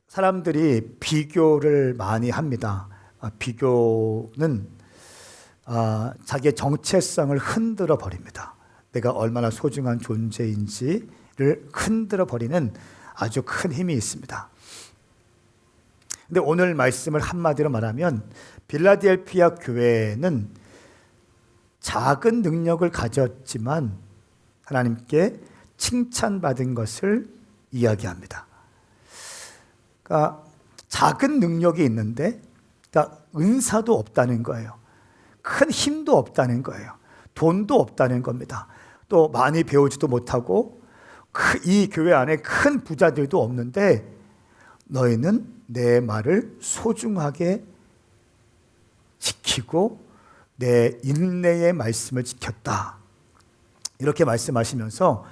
사람들이 비교를 많이 합니다. 비교는 자기의 정체성을 흔들어 버립니다. 내가 얼마나 소중한 존재인지를 흔들어 버리는 아주 큰 힘이 있습니다. 근데 오늘 말씀을 한마디로 말하면 빌라델피아 교회는 작은 능력을 가졌지만 하나님께 칭찬받은 것을 이야기합니다. 그러니까 작은 능력이 있는데 그러니까 은사도 없다는 거예요. 큰 힘도 없다는 거예요. 돈도 없다는 겁니다. 또 많이 배우지도 못하고 이 교회 안에 큰 부자들도 없는데 너희는 내 말을 소중하게 지키고 내 인내의 말씀을 지켰다. 이렇게 말씀하시면서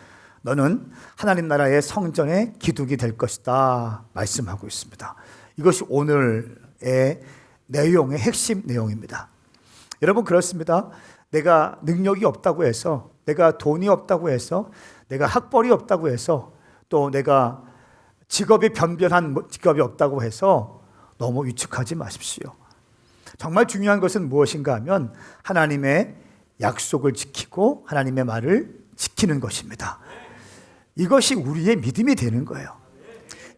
너는 하나님 나라의 성전의 기둥이 될 것이다 말씀하고 있습니다. 이것이 오늘의 내용의 핵심 내용입니다. 여러분 그렇습니다. 내가 능력이 없다고 해서, 내가 돈이 없다고 해서, 내가 학벌이 없다고 해서, 또 내가 직업이 변변한 직업이 없다고 해서 너무 위축하지 마십시오. 정말 중요한 것은 무엇인가 하면 하나님의 약속을 지키고 하나님의 말을 지키는 것입니다. 이것이 우리의 믿음이 되는 거예요.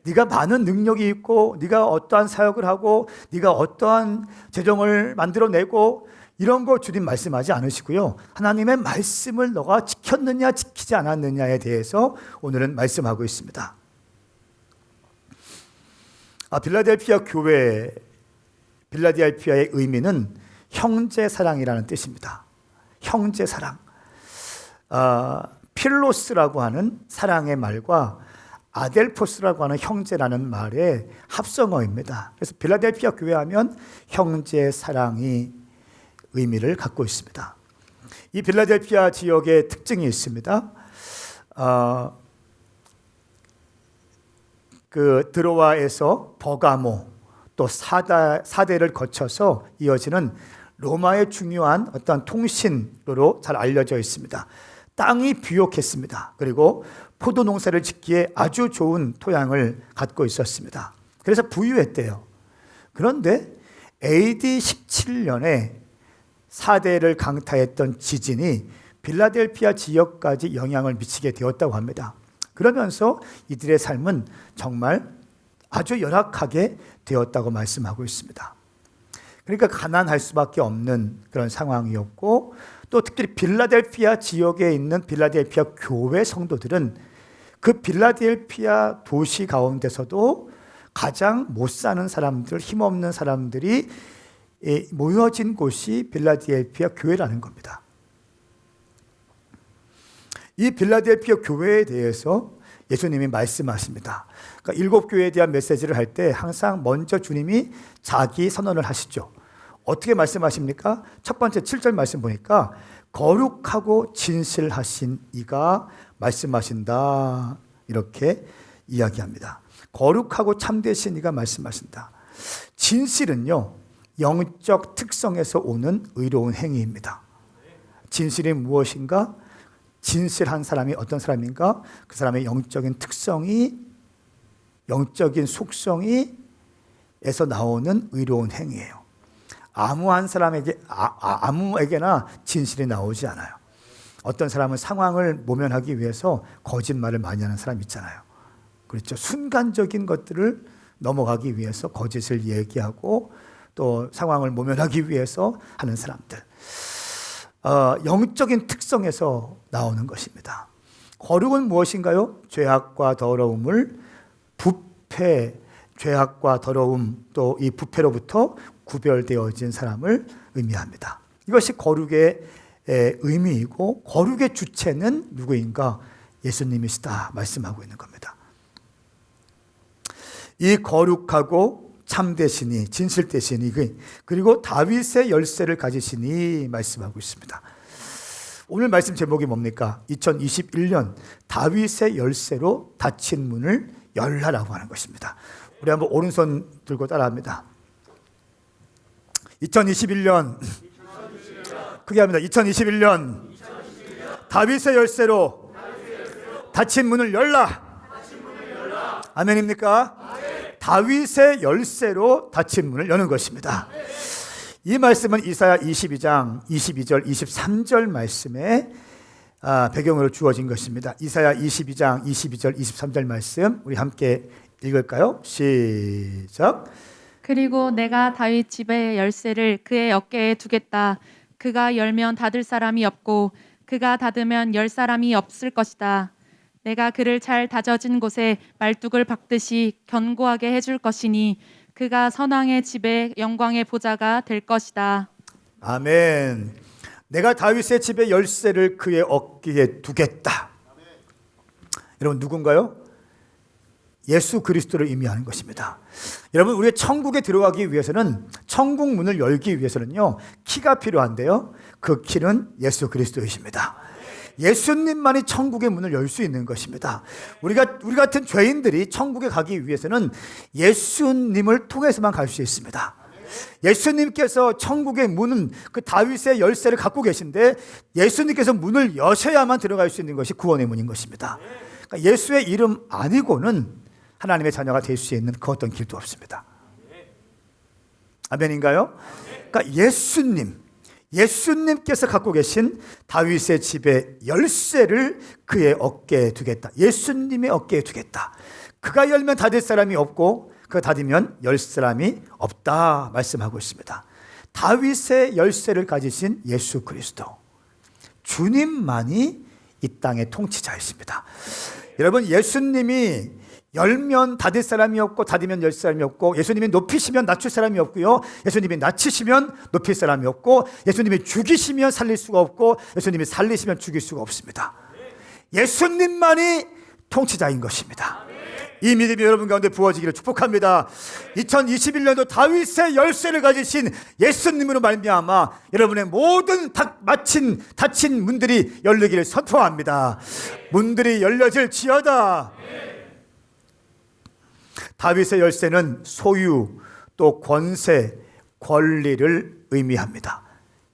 네가 많은 능력이 있고 네가 어떠한 사역을 하고 네가 어떠한 재정을 만들어내고 이런 거 주님 말씀하지 않으시고요. 하나님의 말씀을 너가 지켰느냐 지키지 않았느냐에 대해서 오늘은 말씀하고 있습니다. 빌라델피아 교회, 빌라델피아의 의미는 형제사랑이라는 뜻입니다. 형제사랑. 필로스라고 하는 사랑의 말과 아델포스라고 하는 형제라는 말의 합성어입니다. 그래서 빌라델피아 교회 하면 형제사랑이 의미를 갖고 있습니다. 이 빌라델피아 지역의 특징이 있습니다. 드로아에서 버가모 또 사대를 거쳐서 이어지는 로마의 중요한 어떤 통신로로 잘 알려져 있습니다. 땅이 비옥했습니다. 그리고 포도 농사를 짓기에 아주 좋은 토양을 갖고 있었습니다. 그래서 부유했대요. 그런데 AD 17년에 사대를 강타했던 지진이 빌라델피아 지역까지 영향을 미치게 되었다고 합니다. 그러면서 이들의 삶은 정말 아주 열악하게 되었다고 말씀하고 있습니다. 그러니까 가난할 수밖에 없는 그런 상황이었고, 또 특별히 빌라델피아 지역에 있는 빌라델피아 교회 성도들은 그 빌라델피아 도시 가운데서도 가장 못 사는 사람들, 힘없는 사람들이 모여진 곳이 빌라델피아 교회라는 겁니다. 이 빌라델피아 교회에 대해서 예수님이 말씀하십니다. 그러니까 7교회에 대한 메시지를 할 때 항상 먼저 주님이 자기 선언을 하시죠. 어떻게 말씀하십니까? 첫 번째 7절 말씀 보니까 거룩하고 진실하신 이가 말씀하신다. 이렇게 이야기합니다. 거룩하고 참되신 이가 말씀하신다. 진실은요, 영적 특성에서 오는 의로운 행위입니다. 진실이 무엇인가? 진실한 사람이 어떤 사람인가? 그 사람의 영적인 특성이, 영적인 속성이 에서 나오는 의로운 행위예요. 아무한 사람에게, 아무에게나 진실이 나오지 않아요. 어떤 사람은 상황을 모면하기 위해서 거짓말을 많이 하는 사람 있잖아요. 그렇죠. 순간적인 것들을 넘어가기 위해서 거짓을 얘기하고 또 상황을 모면하기 위해서 하는 사람들. 영적인 특성에서 나오는 것입니다. 거룩은 무엇인가요? 죄악과 더러움을 죄악과 더러움 또 이 부패로부터 구별되어진 사람을 의미합니다. 이것이 거룩의 의미이고, 거룩의 주체는 누구인가? 예수님이시다 말씀하고 있는 겁니다. 이 거룩하고 참되시니, 진실되시니, 그리고 다윗의 열쇠를 가지시니 말씀하고 있습니다. 오늘 말씀 제목이 뭡니까? 2021년 다윗의 열쇠로 닫힌 문을 열라라고 하는 것입니다. 우리 한번 오른손 들고 따라합니다. 2021년 크게 합니다. 2021년 다윗의 열쇠로 닫힌 문을 열라. 아멘입니까? 다윗의 열쇠로 닫힌 문을 여는 것입니다. 이 말씀은 이사야 22장 22절 23절 말씀에 배경으로 주어진 것입니다. 이사야 22장 22절 23절 말씀 우리 함께 읽을까요? 시작. 그리고 내가 다윗 집의 열쇠를 그의 어깨에 두겠다. 그가 열면 닫을 사람이 없고 그가 닫으면 열 사람이 없을 것이다. 내가 그를 잘 다져진 곳에 말뚝을 박듯이 견고하게 해줄 것이니 그가 선왕의 집의 영광의 보좌가 될 것이다. 아멘. 내가 다윗의 집의 열쇠를 그의 어깨에 두겠다. 여러분 누군가요? 예수 그리스도를 의미하는 것입니다. 여러분 우리의 천국에 들어가기 위해서는 천국 문을 열기 위해서는요 키가 필요한데요. 그 키는 예수 그리스도이십니다. 예수님만이 천국의 문을 열 수 있는 것입니다. 우리 같은 죄인들이 천국에 가기 위해서는 예수님을 통해서만 갈 수 있습니다. 예수님께서 천국의 문은 그 다윗의 열쇠를 갖고 계신데 예수님께서 문을 여셔야만 들어갈 수 있는 것이 구원의 문인 것입니다. 그러니까 예수의 이름 아니고는 하나님의 자녀가 될 수 있는 그 어떤 길도 없습니다. 아멘인가요? 그러니까 예수님께서 갖고 계신 다윗의 집의 열쇠를 그의 어깨에 두겠다. 예수님의 어깨에 두겠다. 그가 열면 닫을 사람이 없고 그가 닫으면 열 사람이 없다 말씀하고 있습니다. 다윗의 열쇠를 가지신 예수 그리스도 주님만이 이 땅의 통치자이십니다. 여러분 예수님이 열면 닫을 사람이 없고 닫으면 열 사람이 없고 예수님이 높이시면 낮출 사람이 없고요. 예수님이 낮추시면 높일 사람이 없고 예수님이 죽이시면 살릴 수가 없고 예수님이 살리시면 죽일 수가 없습니다. 예수님만이 통치자인 것입니다. 이 믿음이 여러분 가운데 부어지기를 축복합니다. 2021년도 다윗의 열쇠를 가지신 예수님으로 말미암아 여러분의 모든 닫힌 문들이 열리기를 선포합니다. 문들이 열려질지어다. 다윗의 열쇠는 소유 또 권세, 권리를 의미합니다.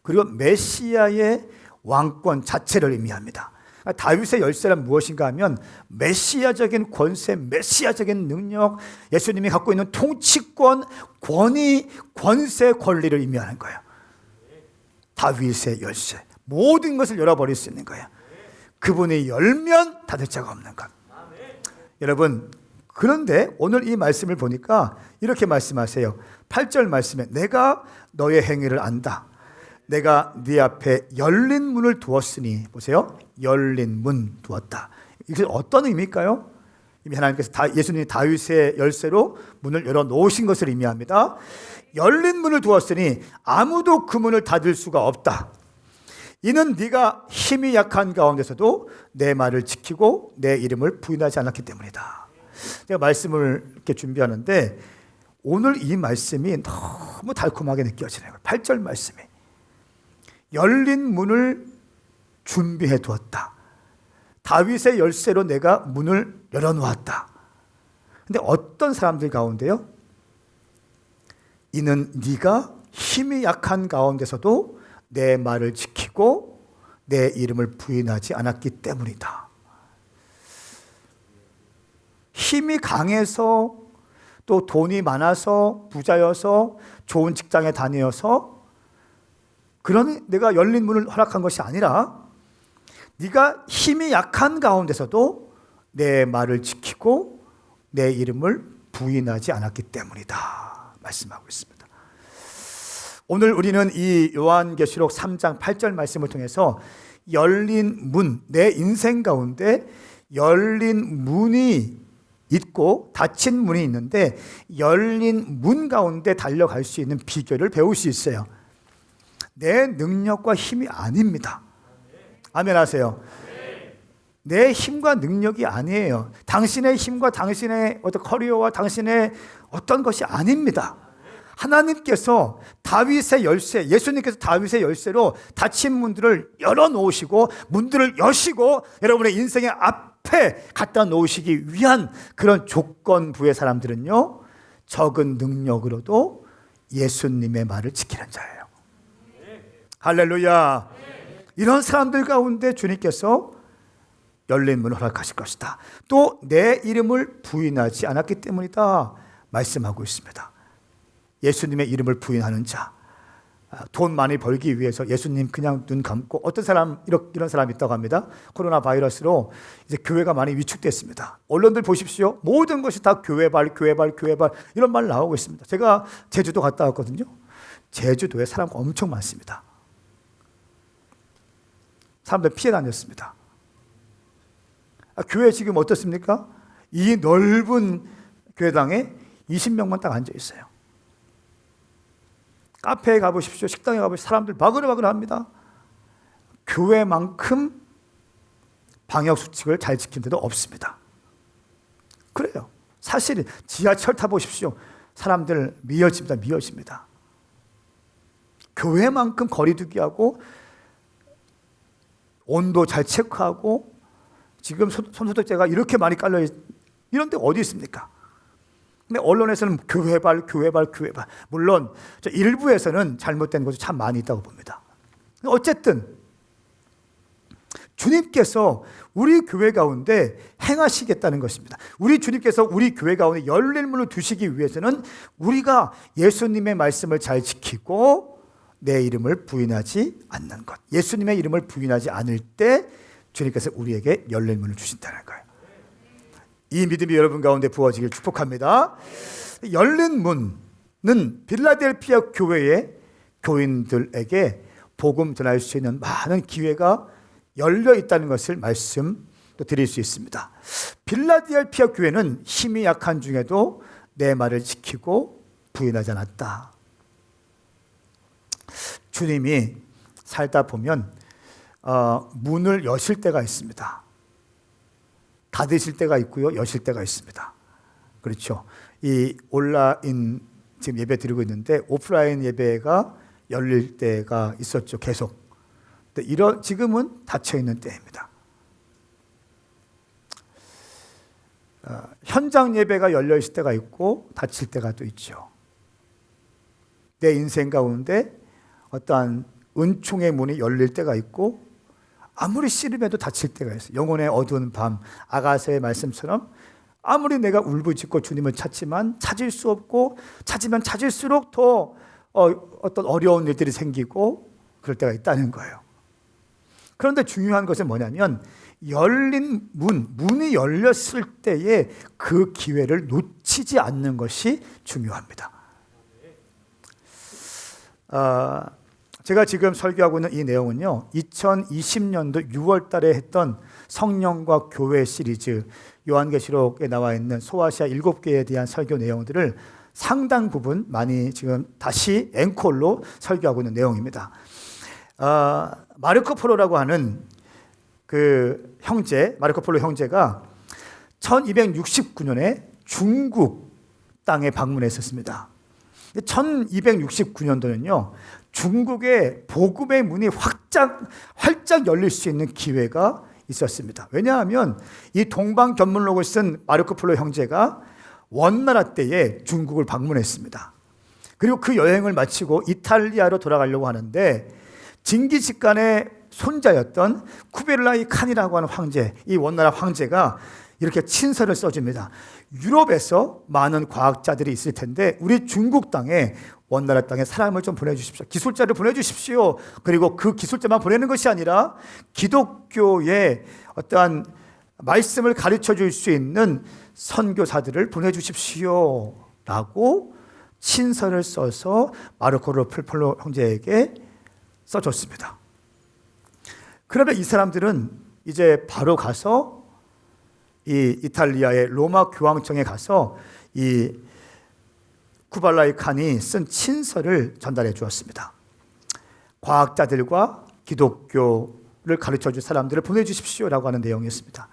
그리고 메시아의 왕권 자체를 의미합니다. 다윗의 열쇠란 무엇인가 하면 메시아적인 권세, 메시아적인 능력, 예수님이 갖고 있는 통치권, 권위, 권세, 권리를 의미하는 거예요. 다윗의 열쇠, 모든 것을 열어버릴 수 있는 거예요. 그분이 열면 닫을 자가 없는 것. 여러분 그런데 오늘 이 말씀을 보니까 이렇게 말씀하세요. 8절 말씀에 내가 너의 행위를 안다. 내가 네 앞에 열린 문을 두었으니 보세요. 열린 문 두었다. 이게 어떤 의미일까요? 이미 하나님께서 예수님이 다윗의 열쇠로 문을 열어놓으신 것을 의미합니다. 열린 문을 두었으니 아무도 그 문을 닫을 수가 없다. 이는 네가 힘이 약한 가운데서도 내 말을 지키고 내 이름을 부인하지 않았기 때문이다. 제가 말씀을 이렇게 준비하는데 오늘 이 말씀이 너무 달콤하게 느껴지네요. 8절 말씀이 열린 문을 준비해 두었다. 다윗의 열쇠로 내가 문을 열어놓았다. 근데 어떤 사람들 가운데요? 이는 네가 힘이 약한 가운데서도 내 말을 지키고 내 이름을 부인하지 않았기 때문이다. 힘이 강해서 또 돈이 많아서 부자여서 좋은 직장에 다녀서 그런 내가 열린 문을 허락한 것이 아니라 네가 힘이 약한 가운데서도 내 말을 지키고 내 이름을 부인하지 않았기 때문이다 말씀하고 있습니다. 오늘 우리는 이 요한계시록 3장 8절 말씀을 통해서 열린 문, 내 인생 가운데 열린 문이 있고 닫힌 문이 있는데 열린 문 가운데 달려갈 수 있는 비결을 배울 수 있어요. 내 능력과 힘이 아닙니다. 아멘 하세요. 내 힘과 능력이 아니에요. 당신의 힘과 당신의 어떤 커리어와 당신의 어떤 것이 아닙니다. 하나님께서 다윗의 열쇠, 예수님께서 다윗의 열쇠로 닫힌 문들을 열어놓으시고 문들을 여시고 여러분의 인생의 앞에 갖다 놓으시기 위한 그런 조건부의 사람들은요, 적은 능력으로도 예수님의 말을 지키는 자예요. 할렐루야. 이런 사람들 가운데 주님께서 열린 문을 허락하실 것이다. 또 내 이름을 부인하지 않았기 때문이다 말씀하고 있습니다. 예수님의 이름을 부인하는 자, 돈 많이 벌기 위해서 예수님 그냥 눈 감고, 어떤 사람 이런 사람이 있다고 합니다. 코로나 바이러스로 이제 교회가 많이 위축됐습니다. 언론들 보십시오. 모든 것이 다 교회발 이런 말 나오고 있습니다. 제가 제주도 갔다 왔거든요. 제주도에 사람 엄청 많습니다. 사람들 피해 다녔습니다. 교회 지금 어떻습니까? 이 넓은 교회당에 20명만 딱 앉아 있어요. 카페에 가보십시오. 식당에 가보십시오. 사람들 바글바글 합니다. 교회만큼 방역수칙을 잘 지킨 데도 없습니다. 그래요. 사실 지하철 타보십시오. 사람들 미어집니다. 교회만큼 거리두기하고 온도 잘 체크하고, 지금 손소독제가 이렇게 많이 깔려 이런 데 어디 있습니까? 근데 언론에서는 교회발. 물론 일부에서는 잘못된 것이 참 많이 있다고 봅니다. 어쨌든 주님께서 우리 교회 가운데 행하시겠다는 것입니다. 우리 주님께서 우리 교회 가운데 열린 문을 두시기 위해서는 우리가 예수님의 말씀을 잘 지키고 내 이름을 부인하지 않는 것. 예수님의 이름을 부인하지 않을 때 주님께서 우리에게 열린 문을 주신다는 거예요. 이 믿음이 여러분 가운데 부어지길 축복합니다. 열린 문은 필라델피아 교회의 교인들에게 복음 전할 수 있는 많은 기회가 열려 있다는 것을 말씀드릴 수 있습니다. 필라델피아 교회는 힘이 약한 중에도 내 말을 지키고 부인하지 않았다. 주님이 살다 보면 문을 여실 때가 있습니다. 닫으실 때가 있고요, 여실 때가 있습니다. 그렇죠. 이 온라인 지금 예배 드리고 있는데 오프라인 예배가 열릴 때가 있었죠, 계속. 근데 지금은 닫혀 있는 때입니다. 현장 예배가 열려 있을 때가 있고 닫힐 때가 또 있죠. 내 인생 가운데 어떠한 은총의 문이 열릴 때가 있고 아무리 씨름해도 닫힐 때가 있어요. 영혼의 어두운 밤, 아가서의 말씀처럼 아무리 내가 울부짖고 주님을 찾지만 찾을 수 없고, 찾으면 찾을수록 더 어떤 어려운 일들이 생기고 그럴 때가 있다는 거예요. 그런데 중요한 것은 뭐냐면 열린 문이 열렸을 때에 그 기회를 놓치지 않는 것이 중요합니다. 제가 지금 설교하고 있는 이 내용은요, 2020년도 6월 달에 했던 성령과 교회 시리즈, 요한계시록에 나와 있는 소아시아 7개에 대한 설교 내용들을 상당 부분 많이 지금 다시 앵콜로 설교하고 있는 내용입니다. 마르코 폴로라고 하는 그 형제, 마르코 폴로 형제가 1269년에 중국 땅에 방문했었습니다. 1269년도는요, 중국의 복음의 문이 활짝 열릴 수 있는 기회가 있었습니다. 왜냐하면 이 동방견문록을 쓴 마르코 폴로 형제가 원나라 때에 중국을 방문했습니다. 그리고 그 여행을 마치고 이탈리아로 돌아가려고 하는데 징기스칸의 손자였던 쿠벨라이 칸이라고 하는 황제, 이 원나라 황제가 이렇게 친서를 써줍니다. 유럽에서 많은 과학자들이 있을 텐데 우리 중국 땅에, 원나라 땅에 사람을 좀 보내주십시오. 기술자를 보내주십시오. 그리고 그 기술자만 보내는 것이 아니라 기독교의 어떠한 말씀을 가르쳐 줄 수 있는 선교사들을 보내주십시오 라고 친서를 써서 마르코 폴로 형제에게 써줬습니다. 그러면 이 사람들은 이제 바로 가서 이 이탈리아의 로마 교황청에 가서 이 쿠발라이 칸이 쓴 친서를 전달해 주었습니다. 과학자들과 기독교를 가르쳐 줄 사람들을 보내주십시오라고 하는 내용이었습니다.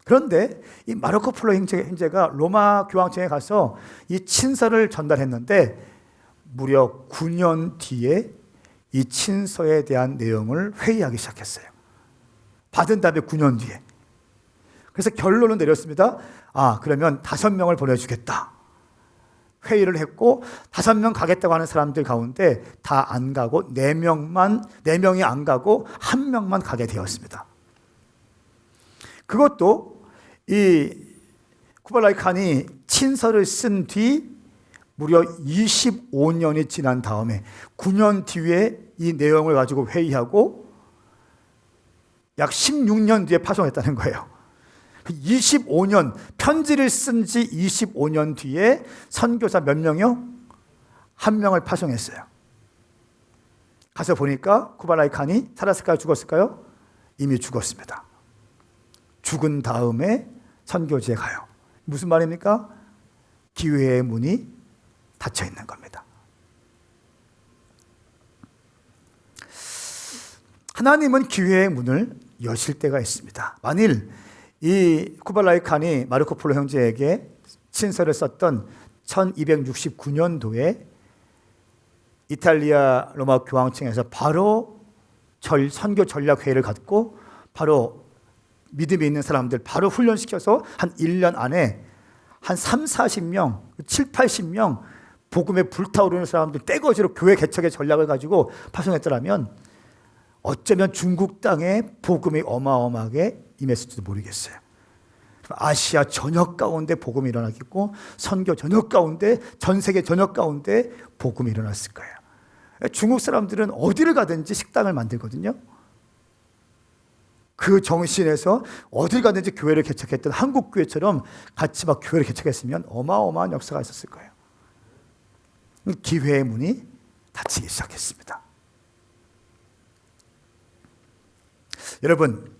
그런데 이 마르코 폴로 형제가 로마 교황청에 가서 이 친서를 전달했는데 무려 9년 뒤에 이 친서에 대한 내용을 회의하기 시작했어요. 받은 다음에 9년 뒤에. 그래서 결론을 내렸습니다. 그러면 5명을 보내주겠다. 회의를 했고 5명 가겠다고 하는 사람들 가운데 다 안 가고 4명이 안 가고 1명만 가게 되었습니다. 그것도 이 쿠발라이 칸이 친서를 쓴 뒤 무려 25년이 지난 다음에 9년 뒤에 이 내용을 가지고 회의하고 약 16년 뒤에 파송했다는 거예요. 25년, 편지를 쓴 지 25년 뒤에 선교사 몇 명이요? 한 명을 파송했어요. 가서 보니까 쿠발라이 칸이 살았을까요? 죽었을까요? 이미 죽었습니다. 죽은 다음에 선교지에 가요. 무슨 말입니까? 기회의 문이 닫혀 있는 겁니다. 하나님은 기회의 문을 여실 때가 있습니다. 만일 이 쿠발라이 칸이 마르코 폴로 형제에게 친서를 썼던 1269년도에 이탈리아 로마 교황청에서 바로 선교 전략 회의를 갖고 바로 믿음이 있는 사람들 바로 훈련시켜서 한 1년 안에 한 3, 40명, 7, 80명 복음에 불타오르는 사람들 떼거지로 교회 개척의 전략을 가지고 파송했더라면 어쩌면 중국 땅에 복음이 어마어마하게 임했을지도 모르겠어요. 아시아 전역 가운데 복음이 일어나겠고 선교 전역 가운데 전 세계 전역 가운데 복음이 일어났을 거예요. 중국 사람들은 어디를 가든지 식당을 만들거든요. 그 정신에서 어딜 가든지 교회를 개척했던 한국 교회처럼 같이 막 교회를 개척했으면 어마어마한 역사가 있었을 거예요. 기회의 문이 닫히기 시작했습니다. 여러분,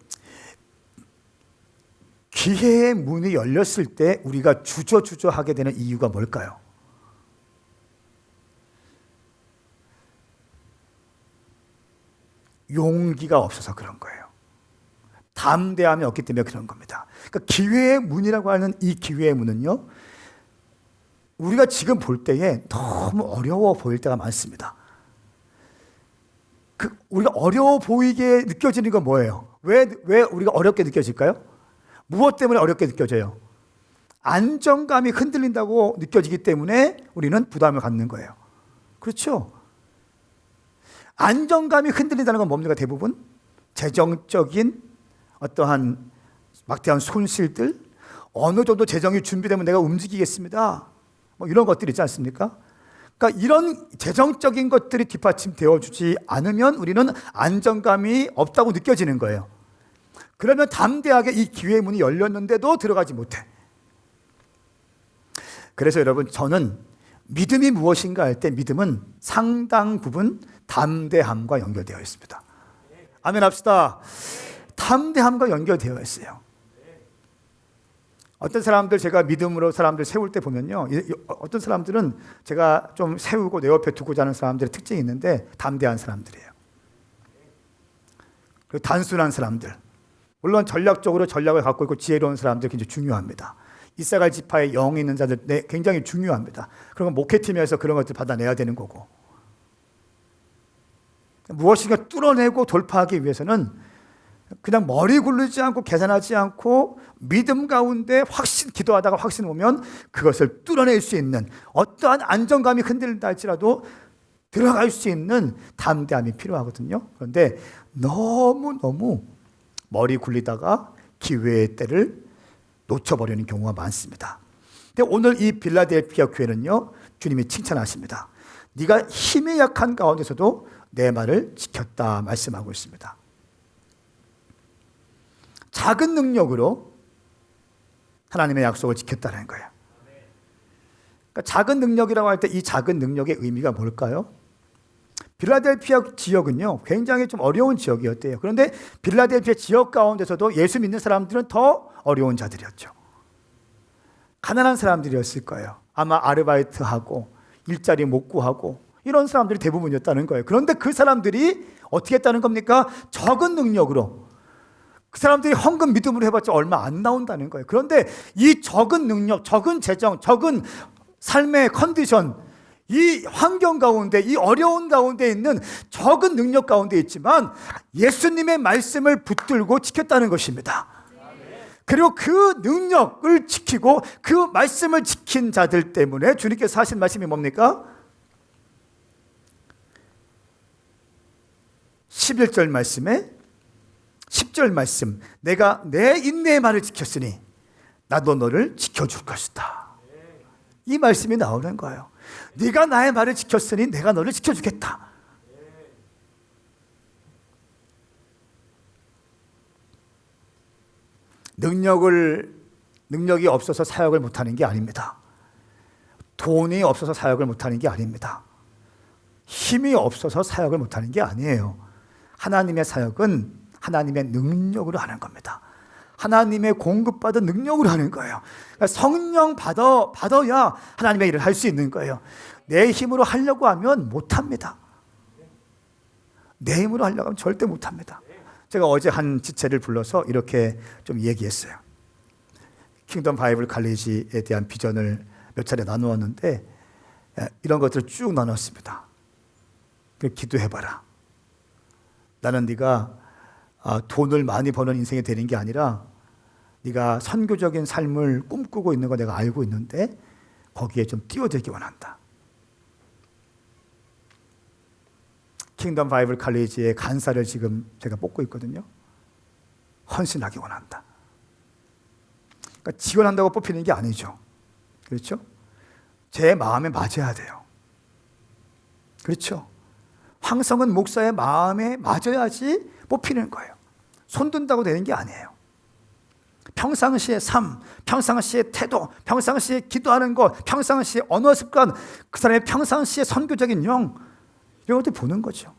기회의 문이 열렸을 때 우리가 주저하게 되는 이유가 뭘까요? 용기가 없어서 그런 거예요. 담대함이 없기 때문에 그런 겁니다. 그러니까 기회의 문이라고 하는 이 기회의 문은요, 우리가 지금 볼 때에 너무 어려워 보일 때가 많습니다. 우리가 어려워 보이게 느껴지는 건 뭐예요? 왜 우리가 어렵게 느껴질까요? 무엇 때문에 어렵게 느껴져요? 안정감이 흔들린다고 느껴지기 때문에 우리는 부담을 갖는 거예요. 그렇죠? 안정감이 흔들린다는 건 뭡니까? 대부분 재정적인 어떠한 막대한 손실들, 어느 정도 재정이 준비되면 내가 움직이겠습니다. 뭐 이런 것들 있지 않습니까? 그러니까 이런 재정적인 것들이 뒷받침되어 주지 않으면 우리는 안정감이 없다고 느껴지는 거예요. 그러면 담대하게 이 기회의 문이 열렸는데도 들어가지 못해. 그래서 여러분, 저는 믿음이 무엇인가 할 때 믿음은 상당 부분 담대함과 연결되어 있습니다. 아멘 합시다. 담대함과 연결되어 있어요. 어떤 사람들 제가 믿음으로 사람들 세울 때 보면요, 어떤 사람들은 제가 좀 세우고 내 옆에 두고자 하는 사람들의 특징이 있는데 담대한 사람들이에요. 그리고 단순한 사람들, 물론 전략적으로 전략을 갖고 있고 지혜로운 사람들 굉장히 중요합니다. 이사갈 지파에 영이 있는 자들 굉장히 중요합니다. 그러면 목회팀에서 그런 것들 받아내야 되는 거고, 무엇인가 뚫어내고 돌파하기 위해서는 그냥 머리 굴리지 않고 계산하지 않고 믿음 가운데 기도하다가 확신 오면 그것을 뚫어낼 수 있는, 어떠한 안정감이 흔들린다 할지라도 들어갈 수 있는 담대함이 필요하거든요. 그런데 너무 머리 굴리다가 기회의 때를 놓쳐버리는 경우가 많습니다. 근데 오늘 이 빌라델피아 교회는요, 주님이 칭찬하십니다. 네가 힘이 약한 가운데서도 내 말을 지켰다 말씀하고 있습니다. 작은 능력으로 하나님의 약속을 지켰다는 거예요. 그러니까 작은 능력이라고 할 때 이 작은 능력의 의미가 뭘까요? 빌라델피아 지역은요, 굉장히 좀 어려운 지역이었대요. 그런데 빌라델피아 지역 가운데서도 예수 믿는 사람들은 더 어려운 자들이었죠. 가난한 사람들이었을 거예요. 아마 아르바이트하고 일자리 못 구하고 이런 사람들이 대부분이었다는 거예요. 그런데 그 사람들이 어떻게 했다는 겁니까? 적은 능력으로. 그 사람들이 헌금 믿음으로 해봤자 얼마 안 나온다는 거예요. 그런데 이 적은 능력, 적은 재정, 적은 삶의 컨디션, 이 환경 가운데, 이 어려운 가운데 있는 적은 능력 가운데 있지만 예수님의 말씀을 붙들고 지켰다는 것입니다. 그리고 그 능력을 지키고 그 말씀을 지킨 자들 때문에 주님께서 하신 말씀이 뭡니까? 11절 말씀에 10절 말씀, 내가 내 인내의 말을 지켰으니 나도 너를 지켜줄 것이다. 이 말씀이 나오는 거예요. 네가 나의 말을 지켰으니 내가 너를 지켜주겠다. 능력이 없어서 사역을 못하는 게 아닙니다. 돈이 없어서 사역을 못하는 게 아닙니다. 힘이 없어서 사역을 못하는 게 아니에요. 하나님의 사역은 하나님의 능력으로 하는 겁니다. 하나님의 공급받은 능력으로 하는 거예요. 그러니까 성령 받아야 하나님의 일을 할 수 있는 거예요. 내 힘으로 하려고 하면 못합니다. 내 힘으로 하려고 하면 절대 못합니다. 제가 어제 한 지체를 불러서 이렇게 좀 얘기했어요. 킹덤 바이블 칼리지에 대한 비전을 몇 차례 나누었는데 이런 것들을 쭉 나눴습니다. 기도해봐라. 나는 네가 돈을 많이 버는 인생이 되는 게 아니라 네가 선교적인 삶을 꿈꾸고 있는 거 내가 알고 있는데 거기에 좀 뛰어들기 원한다. 킹덤 바이블 칼리지의 간사를 지금 제가 뽑고 있거든요. 헌신하기 원한다. 그러니까 지원한다고 뽑히는 게 아니죠. 그렇죠? 제 마음에 맞아야 돼요. 그렇죠? 황성은 목사의 마음에 맞아야지 뽑히는 거예요. 손든다고 되는 게 아니에요. 평상시의 삶, 평상시의 태도, 평상시에 기도하는 것, 평상시의 언어 습관, 그 사람의 평상시의 선교적인 영, 이런 것들 보는 거죠.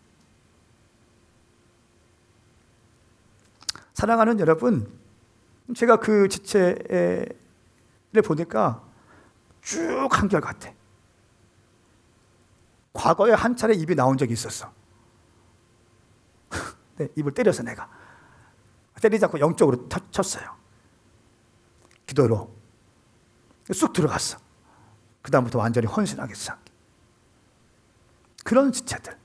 사랑하는 여러분, 제가 그 지체를 보니까 쭉 한결같아. 과거에 한 차례 입이 나온 적이 있었어. 네, 입을 때려서 내가 때리지 않고 영적으로 쳤어요. 기도로 쑥 들어갔어. 그 다음부터 완전히 헌신하기 시작해. 그런 지체들,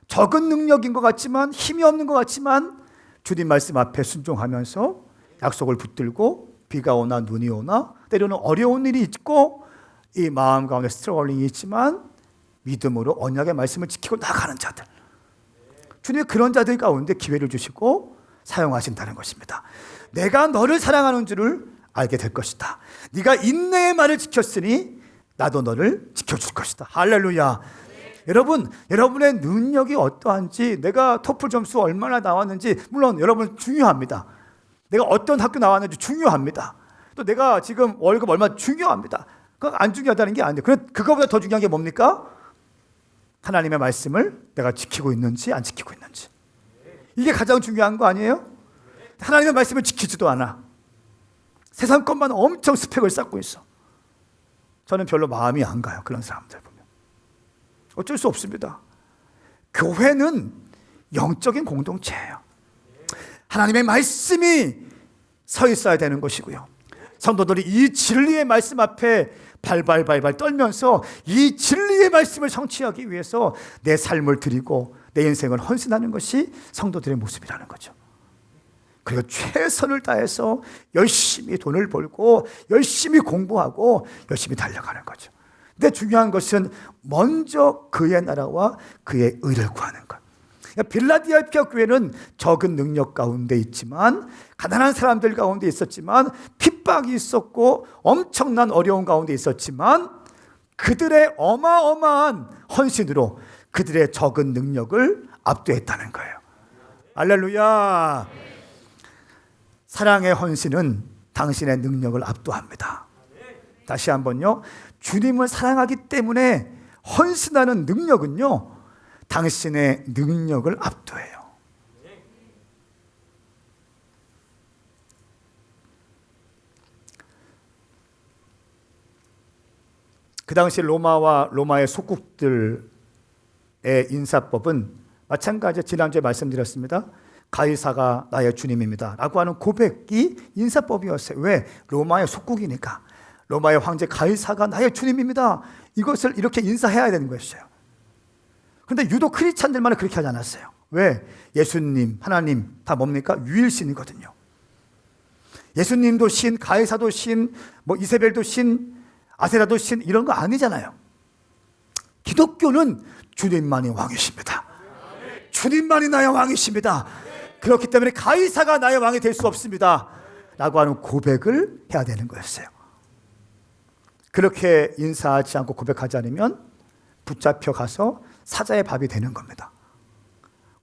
적은 능력인 것 같지만, 힘이 없는 것 같지만 주님 말씀 앞에 순종하면서 약속을 붙들고, 비가 오나 눈이 오나 때로는 어려운 일이 있고 이 마음 가운데 스트러글링이 있지만 믿음으로 언약의 말씀을 지키고 나가는 자들, 주님이 그런 자들 가운데 기회를 주시고 사용하신다는 것입니다. 내가 너를 사랑하는 줄을 알게 될 것이다. 네가 인내의 말을 지켰으니 나도 너를 지켜줄 것이다. 할렐루야. 여러분, 여러분의 능력이 어떠한지, 내가 토플 점수 얼마나 나왔는지 물론 여러분 중요합니다. 내가 어떤 학교 나왔는지 중요합니다. 또 내가 지금 월급 얼마 중요합니다. 그거 안 중요하다는 게 아니에요. 그거보다 더 중요한 게 뭡니까? 하나님의 말씀을 내가 지키고 있는지 안 지키고 있는지. 이게 가장 중요한 거 아니에요? 하나님의 말씀을 지키지도 않아. 세상 것만 엄청 스펙을 쌓고 있어. 저는 별로 마음이 안 가요. 그런 사람들 보면. 어쩔 수 없습니다. 교회는 영적인 공동체예요. 하나님의 말씀이 서 있어야 되는 것이고요. 성도들이 이 진리의 말씀 앞에 발발발발 떨면서 이 진리의 말씀을 성취하기 위해서 내 삶을 드리고 내 인생을 헌신하는 것이 성도들의 모습이라는 거죠. 그리고 최선을 다해서 열심히 돈을 벌고 열심히 공부하고 열심히 달려가는 거죠. 근데 중요한 것은 먼저 그의 나라와 그의 의를 구하는 것. 빌라델피아 교회는 적은 능력 가운데 있지만, 가난한 사람들 가운데 있었지만, 핍박이 있었고 엄청난 어려움 가운데 있었지만, 그들의 어마어마한 헌신으로 그들의 적은 능력을 압도했다는 거예요. 할렐루야. 사랑의 헌신은 당신의 능력을 압도합니다. 다시 한번요. 주님을 사랑하기 때문에 헌신하는 능력은요, 당신의 능력을 압도해요. 그 당시 로마의 속국들의 인사법은 마찬가지, 지난주에 말씀드렸습니다. 가이사가 나의 주님입니다 라고 하는 고백이 인사법이었어요. 왜? 로마의 속국이니까. 로마의 황제 가이사가 나의 주님입니다. 이것을 이렇게 인사해야 되는 것이에요. 그런데 유독 크리스찬들만은 그렇게 하지 않았어요. 왜? 예수님, 하나님 다 뭡니까? 유일신이거든요. 예수님도 신, 가이사도 신, 이세벨도 신, 아세라도 신, 이런 거 아니잖아요. 기독교는 주님만이 왕이십니다. 주님만이 나의 왕이십니다. 그렇기 때문에 가이사가 나의 왕이 될 수 없습니다. 라고 하는 고백을 해야 되는 거였어요. 그렇게 인사하지 않고 고백하지 않으면 붙잡혀 가서 사자의 밥이 되는 겁니다.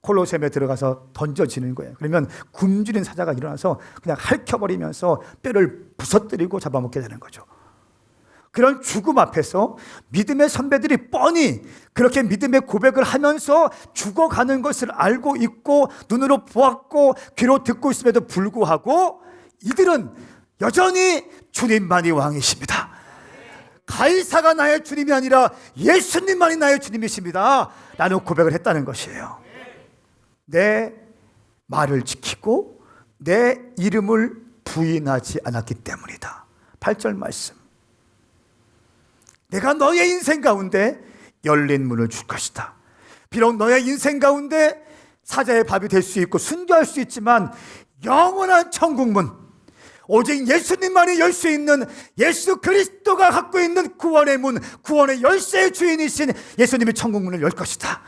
콜로세움에 들어가서 던져지는 거예요. 그러면 굶주린 사자가 일어나서 그냥 핥혀버리면서 뼈를 부서뜨리고 잡아먹게 되는 거죠. 그런 죽음 앞에서 믿음의 선배들이 뻔히 그렇게 믿음의 고백을 하면서 죽어가는 것을 알고 있고 눈으로 보았고 귀로 듣고 있음에도 불구하고 이들은 여전히 주님만이 왕이십니다. 가이사가 나의 주님이 아니라 예수님만이 나의 주님이십니다 라는 고백을 했다는 것이에요. 내 말을 지키고 내 이름을 부인하지 않았기 때문이다. 8절 말씀. 내가 너의 인생 가운데 열린 문을 줄 것이다. 비록 너의 인생 가운데 사자의 밥이 될 수 있고 순교할 수 있지만 영원한 천국문, 오직 예수님만이 열 수 있는 예수 그리스도가 갖고 있는 구원의 문, 구원의 열쇠의 주인이신 예수님이 천국문을 열 것이다.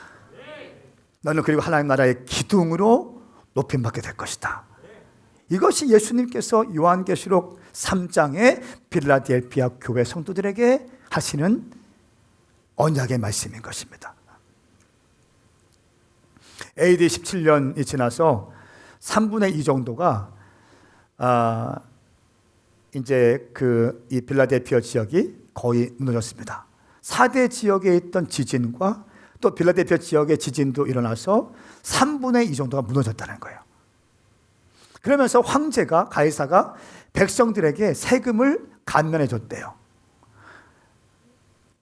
너는 그리고 하나님 나라의 기둥으로 높임받게 될 것이다. 이것이 예수님께서 요한계시록 3장의 빌라델피아 교회 성도들에게 하시는 언약의 말씀인 것입니다. AD 17년이 지나서 3분의 2 정도가 이제 이 빌라델피아 지역이 거의 무너졌습니다. 4대 지역에 있던 지진과 또 빌라델피아 지역의 지진도 일어나서 3분의 2 정도가 무너졌다는 거예요. 그러면서 황제가 가이사가 백성들에게 세금을 감면해 줬대요.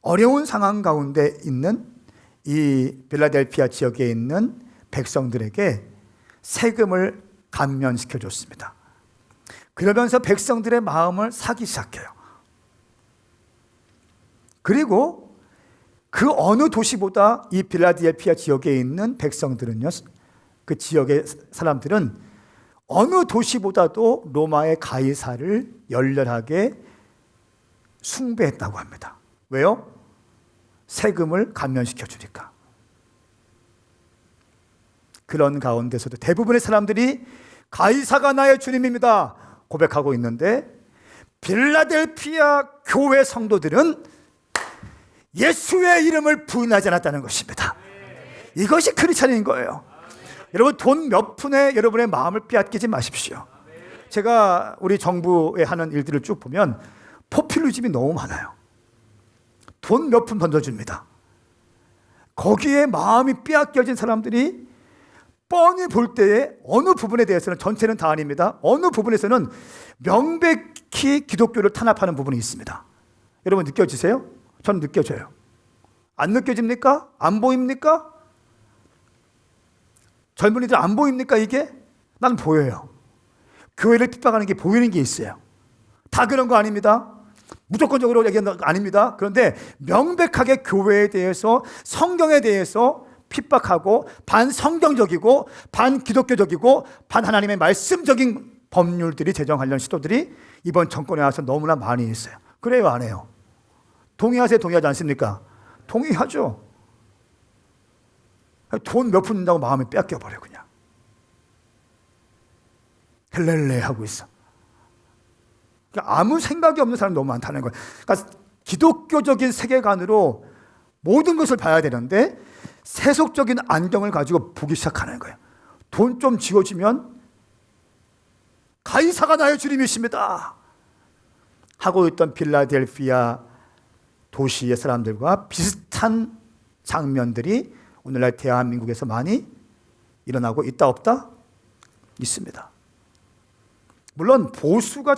어려운 상황 가운데 있는 이 빌라델피아 지역에 있는 백성들에게 세금을 감면시켜 줬습니다. 그러면서 백성들의 마음을 사기 시작해요. 그리고 그 어느 도시보다 이 빌라델피아 지역에 있는 백성들은요, 그 지역의 사람들은 어느 도시보다도 로마의 가이사를 열렬하게 숭배했다고 합니다. 왜요? 세금을 감면시켜 주니까. 그런 가운데서도 대부분의 사람들이 가이사가 나의 주님입니다 고백하고 있는데 빌라델피아 교회 성도들은 예수의 이름을 부인하지 않았다는 것입니다. 이것이 크리스찬인 거예요. 여러분, 돈 몇 푼에 여러분의 마음을 빼앗기지 마십시오. 제가 우리 정부에 하는 일들을 쭉 보면 포퓰리즘이 너무 많아요. 돈 몇 푼 던져줍니다. 거기에 마음이 빼앗겨진 사람들이 뻔히 볼 때에 어느 부분에 대해서는, 전체는 다 아닙니다, 어느 부분에서는 명백히 기독교를 탄압하는 부분이 있습니다. 여러분 느껴지세요? 전 느껴져요. 안 느껴집니까? 안 보입니까? 젊은이들 안 보입니까 이게? 난 보여요. 교회를 핍박하는 게 보이는 게 있어요. 다 그런 거 아닙니다. 무조건적으로 얘기하는 거 아닙니다. 그런데 명백하게 교회에 대해서, 성경에 대해서 핍박하고 반성경적이고 반기독교적이고 반하나님의 말씀적인 법률들이, 제정하려는 시도들이 이번 정권에 와서 너무나 많이 있어요. 그래요, 안 해요? 동의하세요? 동의하지 않습니까? 동의하죠. 돈 몇 푼 준다고 마음이 뺏겨버려 그냥. 헬렐레 하고 있어. 그러니까 아무 생각이 없는 사람이 너무 많다는 거예요. 그러니까 기독교적인 세계관으로 모든 것을 봐야 되는데 세속적인 안경을 가지고 보기 시작하는 거예요. 돈 좀 쥐어주면 가이사가 나의 주님이십니다 하고 있던 빌라델피아 도시의 사람들과 비슷한 장면들이 오늘날 대한민국에서 많이 일어나고 있다 없다? 있습니다. 물론 보수가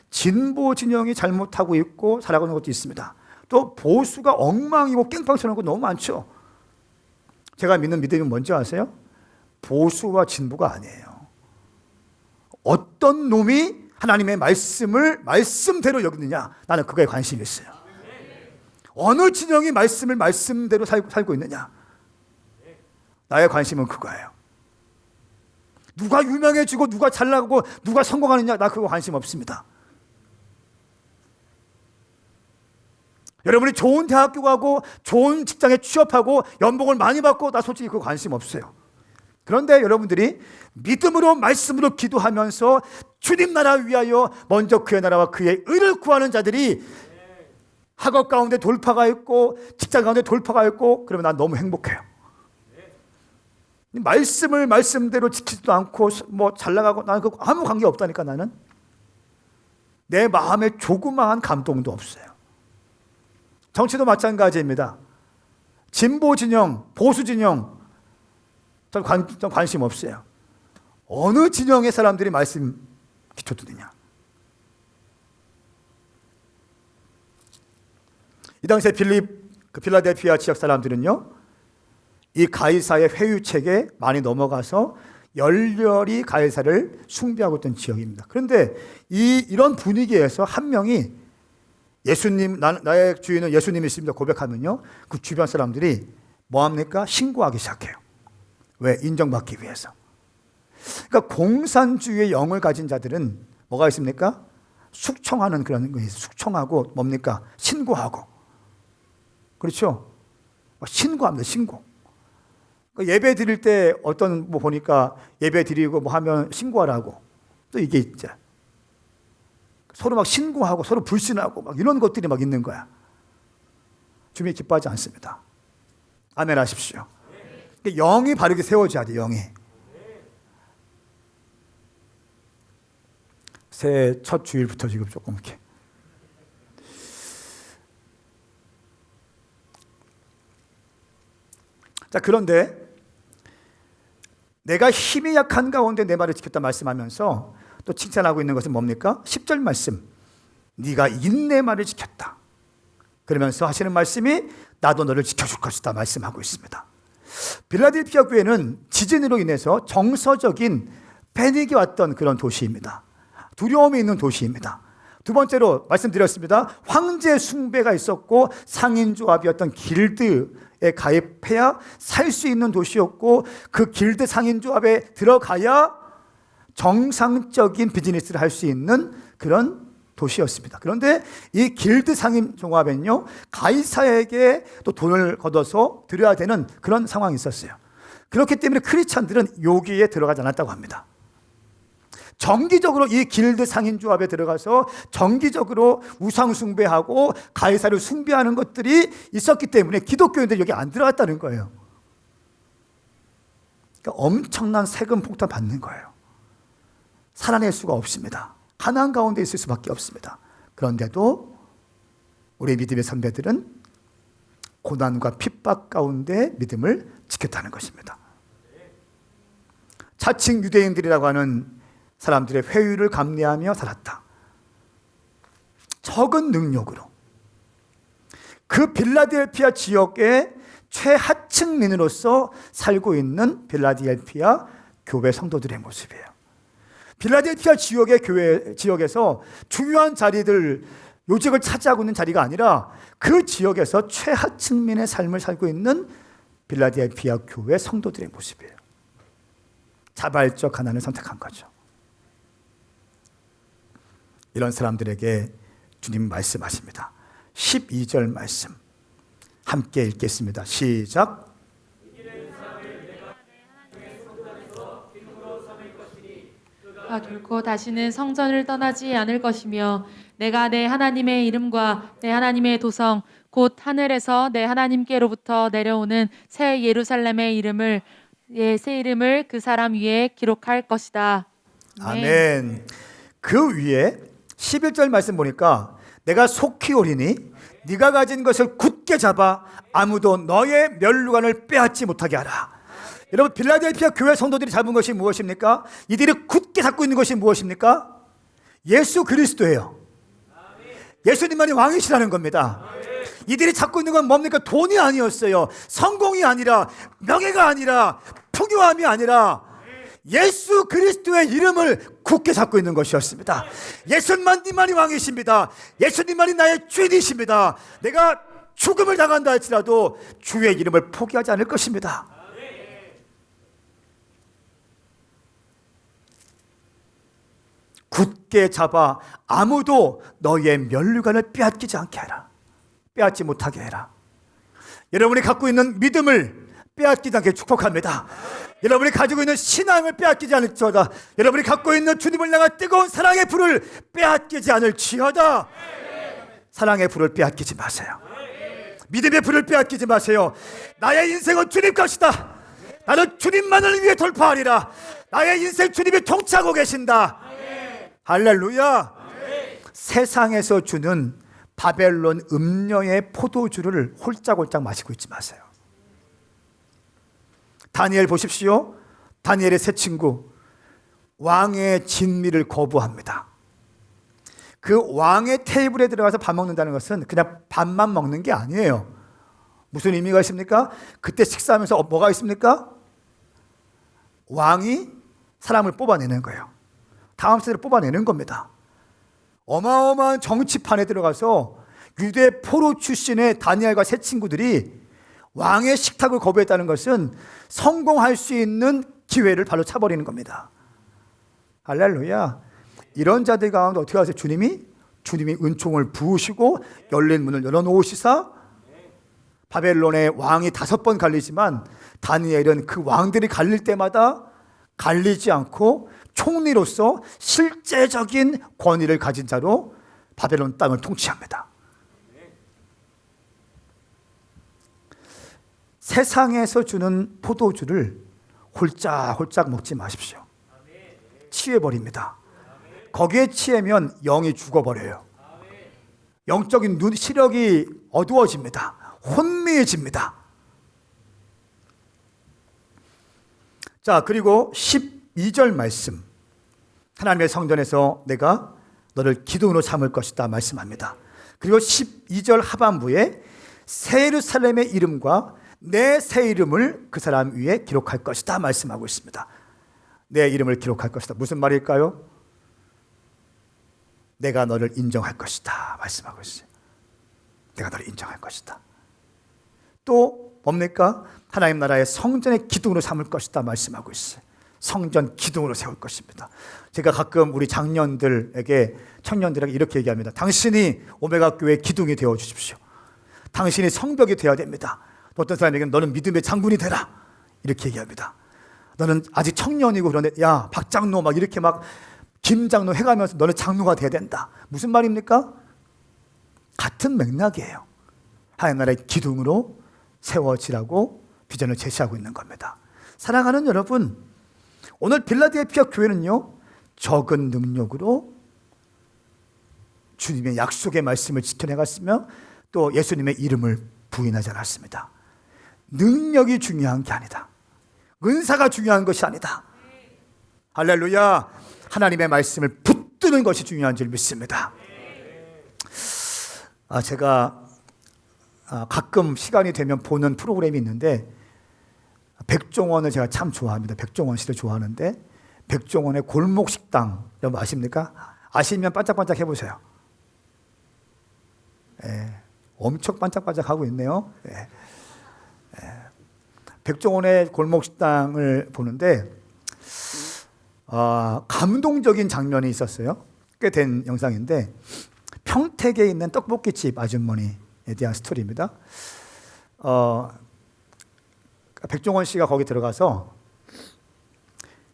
진보 진영이 잘못하고 있고 살아가는 것도 있습니다. 또 보수가 엉망이고 깽판쳐놓은 거 너무 많죠. 제가 믿는 믿음이 뭔지 아세요? 보수와 진보가 아니에요. 어떤 놈이 하나님의 말씀을 말씀대로 여기느냐, 나는 그거에 관심이 있어요. 어느 진영이 말씀을 말씀대로 살고 있느냐, 나의 관심은 그거예요. 누가 유명해지고 누가 잘나가고 누가 성공하느냐, 나 그거 관심 없습니다. 여러분이 좋은 대학교 가고 좋은 직장에 취업하고 연봉을 많이 받고, 나 솔직히 그거 관심 없어요. 그런데 여러분들이 믿음으로 말씀으로 기도하면서 주님 나라 위하여 먼저 그의 나라와 그의 의를 구하는 자들이 학업 가운데 돌파가 있고 직장 가운데 돌파가 있고 그러면 난 너무 행복해요. 말씀을 말씀대로 지키지도 않고 뭐 잘 나가고 나는 그거 아무 관계 없다니까. 나는 내 마음에 조그마한 감동도 없어요. 정치도 마찬가지입니다. 진보 진영, 보수 진영 전 관심 없어요. 어느 진영의 사람들이 말씀 기초 두느냐. 이 당시에 필라델피아 지역 사람들은요, 이 가이사의 회유책에 많이 넘어가서 열렬히 가이사를 숭배하고 있던 지역입니다. 그런데 이런 분위기에서 한 명이 예수님, 나의 주인은 예수님이십니다 고백하면요, 그 주변 사람들이 뭐합니까? 신고하기 시작해요. 왜? 인정받기 위해서. 그러니까 공산주의의 영을 가진 자들은 뭐가 있습니까? 숙청하는 그런 게 있어요. 숙청하고 뭡니까? 신고하고. 그렇죠? 신고합니다. 신고. 그러니까 예배 드릴 때 어떤 뭐 보니까 예배 드리고 뭐 하면 신고하라고. 또 이게 있죠. 서로 막 신고하고 서로 불신하고 막 이런 것들이 막 있는 거야. 주님이 기뻐하지 않습니다. 아멘 하십시오. 그러니까 영이 바르게 세워져야 돼. 영이. 새해 첫 주일부터 지금 조금 이렇게. 자, 그런데 내가 힘이 약한 가운데 내 말을 지켰다 말씀하면서 또 칭찬하고 있는 것은 뭡니까? 10절 말씀. 네가 인내 말을 지켰다. 그러면서 하시는 말씀이 나도 너를 지켜줄 것이다 말씀하고 있습니다. 필라델피아 교회는 지진으로 인해서 정서적인 패닉이 왔던 그런 도시입니다. 두려움이 있는 도시입니다. 두 번째로 말씀드렸습니다. 황제 숭배가 있었고 상인조합이었던 길드에 가입해야 살 수 있는 도시였고 그 길드 상인조합에 들어가야 정상적인 비즈니스를 할 수 있는 그런 도시였습니다. 그런데 이 길드 상인조합에는요, 가이사에게 또 돈을 걷어서 드려야 되는 그런 상황이 있었어요. 그렇기 때문에 크리스찬들은 여기에 들어가지 않았다고 합니다. 정기적으로 이 길드 상인조합에 들어가서 정기적으로 우상숭배하고 가이사를 숭배하는 것들이 있었기 때문에 기독교인들이 여기 안 들어갔다는 거예요. 그러니까 엄청난 세금 폭탄 받는 거예요. 살아낼 수가 없습니다. 가난 가운데 있을 수밖에 없습니다. 그런데도 우리 믿음의 선배들은 고난과 핍박 가운데 믿음을 지켰다는 것입니다. 자칭 유대인들이라고 하는 사람들의 회유를 감내하며 살았다. 적은 능력으로 그 필라델피아 지역의 최하층민으로서 살고 있는 필라델피아 교회 성도들의 모습이에요. 필라델피아 지역에서 중요한 자리들, 요직을 차지하고 있는 자리가 아니라 그 지역에서 최하층민의 삶을 살고 있는 필라델피아 교회 성도들의 모습이에요. 자발적 가난을 선택한 거죠. 이런 사람들에게 주님 말씀하십니다. 12절 말씀 함께 읽겠습니다. 시작. 그가 결코 다시는 성전을 떠나지 않을 것이며 내가 내 하나님의 이름과 내 하나님의 도성 곧 하늘에서 내 하나님께로부터 내려오는 새 예루살렘의 새 이름을 그 사람 위에 기록할 것이다. 아멘. 그 위에 11절 말씀 보니까 내가 속히 오리니 네가 가진 것을 굳게 잡아 아무도 너의 멸류관을 빼앗지 못하게 하라. 여러분, 필라델피아 교회 성도들이 잡은 것이 무엇입니까? 이들이 굳게 잡고 있는 것이 무엇입니까? 예수 그리스도예요. 예수님만이 왕이시라는 겁니다. 이들이 잡고 있는 건 뭡니까? 돈이 아니었어요. 성공이 아니라, 명예가 아니라, 풍요함이 아니라 예수 그리스도의 이름을 굳게 잡고 있는 것이었습니다. 예수님만이 왕이십니다. 예수님만이 나의 주인이십니다. 내가 죽음을 당한다 할지라도 주의 이름을 포기하지 않을 것입니다. 굳게 잡아 아무도 너의 면류관을 빼앗기지 않게 해라. 빼앗지 못하게 해라. 여러분이 갖고 있는 믿음을 빼앗기지 않게 축복합니다. 여러분이 가지고 있는 신앙을 빼앗기지 않을지어다. 여러분이 갖고 있는 주님을 향한 뜨거운 사랑의 불을 빼앗기지 않을지어다. 사랑의 불을 빼앗기지 마세요. 믿음의 불을 빼앗기지 마세요. 나의 인생은 주님 것이다. 나는 주님만을 위해 돌파하리라. 나의 인생 주님이 통치하고 계신다. 할렐루야. 세상에서 주는 바벨론 음녀의 포도주를 홀짝홀짝 마시고 있지 마세요. 다니엘 보십시오. 다니엘의 세 친구 왕의 진미를 거부합니다. 그 왕의 테이블에 들어가서 밥 먹는다는 것은 그냥 밥만 먹는 게 아니에요. 무슨 의미가 있습니까? 그때 식사하면서 뭐가 있습니까? 왕이 사람을 뽑아내는 거예요. 다음 세대를 뽑아내는 겁니다. 어마어마한 정치판에 들어가서 유대 포로 출신의 다니엘과 세 친구들이 왕의 식탁을 거부했다는 것은 성공할 수 있는 기회를 바로 차버리는 겁니다. 할렐루야. 이런 자들 가운데 어떻게 하세요? 주님이 은총을 부으시고 열린 문을 열어놓으시사 바벨론의 왕이 5번 갈리지만 다니엘은 그 왕들이 갈릴 때마다 갈리지 않고 총리로서 실제적인 권위를 가진 자로 바벨론 땅을 통치합니다. 세상에서 주는 포도주를 홀짝홀짝 먹지 마십시오. 취해버립니다. 거기에 취하면 영이 죽어버려요. 영적인 시력이 어두워집니다. 혼미해집니다. 자, 그리고 12절 말씀. 하나님의 성전에서 내가 너를 기둥으로 삼을 것이다 말씀합니다. 그리고 12절 하반부에 새 예루살렘의 이름과 내 새 이름을 그 사람 위에 기록할 것이다 말씀하고 있습니다. 내 이름을 기록할 것이다. 무슨 말일까요? 내가 너를 인정할 것이다 말씀하고 있어요. 내가 너를 인정할 것이다. 또 뭡니까? 하나님 나라의 성전의 기둥으로 삼을 것이다 말씀하고 있어요. 성전 기둥으로 세울 것입니다. 제가 가끔 우리 장년들에게, 청년들에게 이렇게 얘기합니다. 당신이 오메가 교회의 기둥이 되어 주십시오. 당신이 성벽이 되어야 됩니다. 또 어떤 사람에게는 너는 믿음의 장군이 되라 이렇게 얘기합니다. 너는 아직 청년이고 그런데 야 박장로 막 이렇게 막 김장로 해가면서 너는 장로가 돼야 된다. 무슨 말입니까? 같은 맥락이에요. 하나님 나라의 기둥으로 세워지라고 비전을 제시하고 있는 겁니다. 사랑하는 여러분, 오늘 빌라델피아 교회는요 적은 능력으로 주님의 약속의 말씀을 지켜내갔으며 또 예수님의 이름을 부인하지 않았습니다. 능력이 중요한 게 아니다. 은사가 중요한 것이 아니다. 할렐루야. 하나님의 말씀을 붙드는 것이 중요한 줄 믿습니다. 제가 가끔 시간이 되면 보는 프로그램이 있는데 백종원을 제가 참 좋아합니다. 백종원 씨를 좋아하는데 백종원의 골목식당 여러분 아십니까? 아시면 반짝반짝 해보세요. 엄청 반짝반짝하고 있네요. 백종원의 골목식당을 보는데 감동적인 장면이 있었어요. 꽤 된 영상인데 평택에 있는 떡볶이집 아주머니에 대한 스토리입니다. 백종원 씨가 거기 들어가서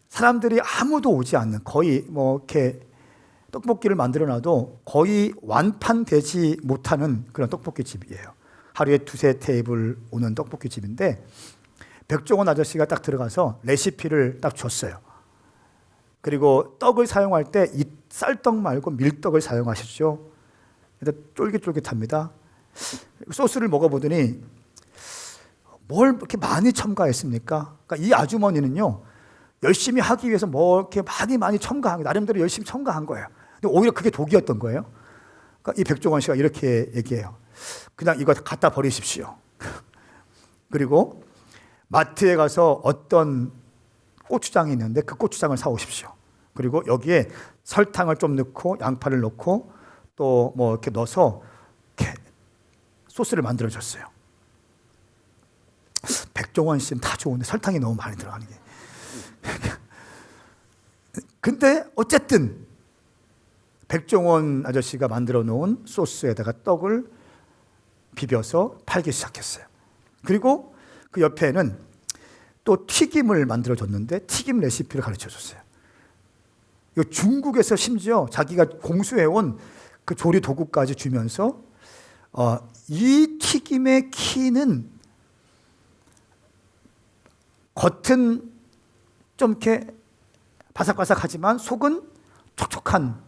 사람들이 아무도 오지 않는 거의 뭐 이렇게 떡볶이를 만들어놔도 거의 완판되지 못하는 그런 떡볶이집이에요. 하루에 2-3 테이블 오는 떡볶이집인데 백종원 아저씨가 딱 들어가서 레시피를 딱 줬어요. 그리고 떡을 사용할 때 이 쌀떡 말고 밀떡을 사용하시죠. 쫄깃쫄깃합니다. 소스를 먹어보더니 뭘 이렇게 많이 첨가했습니까? 그러니까 이 아주머니는요 열심히 하기 위해서 뭐 이렇게 많이 첨가한 거 나름대로 열심히 첨가한 거예요. 근데 오히려 그게 독이었던 거예요. 그러니까 이 백종원 씨가 이렇게 얘기해요. 그냥 이거 갖다 버리십시오. 그리고 마트에 가서 어떤 고추장이 있는데 그 고추장을 사오십시오. 그리고 여기에 설탕을 좀 넣고 양파를 넣고 또 뭐 이렇게 넣어서 이렇게 소스를 만들어줬어요. 백종원 씨는 다 좋은데 설탕이 너무 많이 들어가는 게. 근데 어쨌든 백종원 아저씨가 만들어 놓은 소스에다가 떡을 비벼서 팔기 시작했어요. 그리고 그 옆에는 또 튀김을 만들어줬는데 튀김 레시피를 가르쳐줬어요. 이거 중국에서 심지어 자기가 공수해온 그 조리 도구까지 주면서 이 튀김의 키는 겉은 좀 이렇게 바삭바삭하지만 속은 촉촉한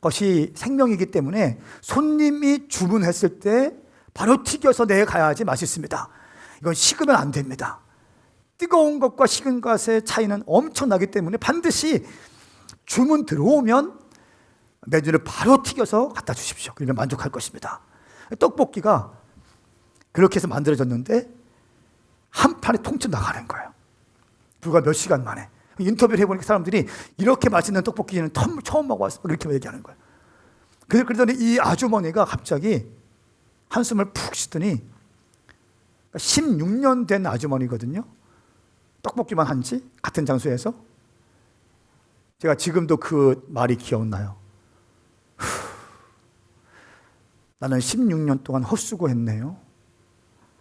것이 생명이기 때문에 손님이 주문했을 때 바로 튀겨서 내가야지 맛있습니다. 이건 식으면 안 됩니다. 뜨거운 것과 식은 것의 차이는 엄청나기 때문에 반드시 주문 들어오면 메뉴를 바로 튀겨서 갖다 주십시오. 그러면 만족할 것입니다. 떡볶이가 그렇게 해서 만들어졌는데 한 판에 통째로 나가는 거예요. 불과 몇 시간 만에. 인터뷰를 해보니까 사람들이 이렇게 맛있는 떡볶이는 처음 먹어봤어. 그렇게 얘기하는 거예요. 그러더니 이 아주머니가 갑자기 한숨을 푹 쉬더니 16년 된 아주머니거든요. 떡볶이만 한지 같은 장소에서. 제가 지금도 그 말이 기억나요. 나는 16년 동안 헛수고했네요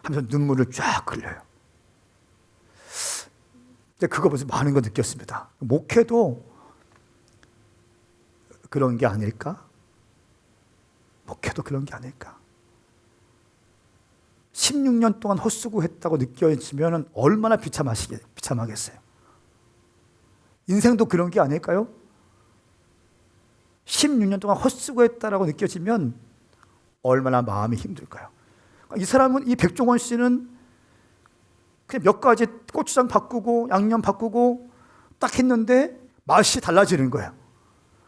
하면서 눈물을 쫙 흘려요. 그거 보면서 많은 거 느꼈습니다. 목회도 그런 게 아닐까? 목회도 그런 게 아닐까? 16년 동안 헛수고했다고 느껴지면 얼마나 비참하겠어요. 인생도 그런 게 아닐까요? 16년 동안 헛수고했다라고 느껴지면 얼마나 마음이 힘들까요? 이 사람은, 이 백종원 씨는 그냥 몇 가지 고추장 바꾸고 양념 바꾸고 딱 했는데 맛이 달라지는 거예요.